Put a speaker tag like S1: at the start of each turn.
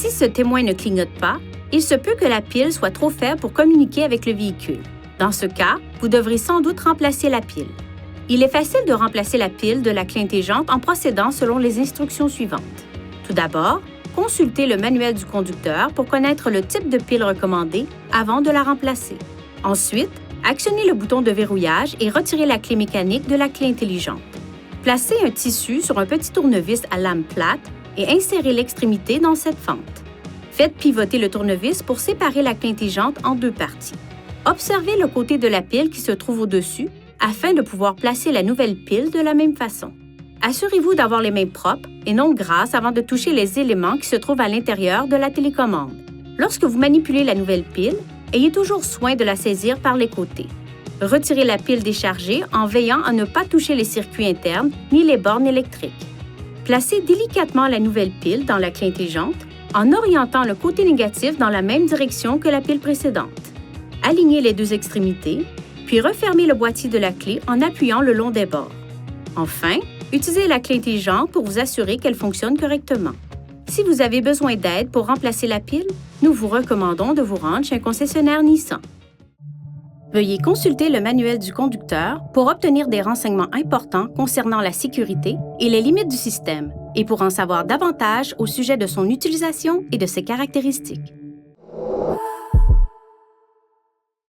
S1: Si ce témoin ne clignote pas, il se peut que la pile soit trop faible pour communiquer avec le véhicule. Dans ce cas, vous devrez sans doute remplacer la pile. Il est facile de remplacer la pile de la clé intelligente en procédant selon les instructions suivantes. Tout d'abord, consultez le manuel du conducteur pour connaître le type de pile recommandé avant de la remplacer. Ensuite, actionnez le bouton de verrouillage et retirez la clé mécanique de la clé intelligente. Placez un tissu sur un petit tournevis à lame plate et insérez l'extrémité dans cette fente. Faites pivoter le tournevis pour séparer la clé intelligente en deux parties. Observez le côté de la pile qui se trouve au-dessus afin de pouvoir placer la nouvelle pile de la même façon. Assurez-vous d'avoir les mains propres et non grasses avant de toucher les éléments qui se trouvent à l'intérieur de la télécommande. Lorsque vous manipulez la nouvelle pile, ayez toujours soin de la saisir par les côtés. Retirez la pile déchargée en veillant à ne pas toucher les circuits internes ni les bornes électriques. Placez délicatement la nouvelle pile dans la clé intelligente en orientant le côté négatif dans la même direction que la pile précédente. Alignez les deux extrémités, puis refermez le boîtier de la clé en appuyant le long des bords. Enfin, utilisez la clé intelligente pour vous assurer qu'elle fonctionne correctement. Si vous avez besoin d'aide pour remplacer la pile, nous vous recommandons de vous rendre chez un concessionnaire Nissan. Veuillez consulter le manuel du conducteur pour obtenir des renseignements importants concernant la sécurité et les limites du système et pour en savoir davantage au sujet de son utilisation et de ses caractéristiques.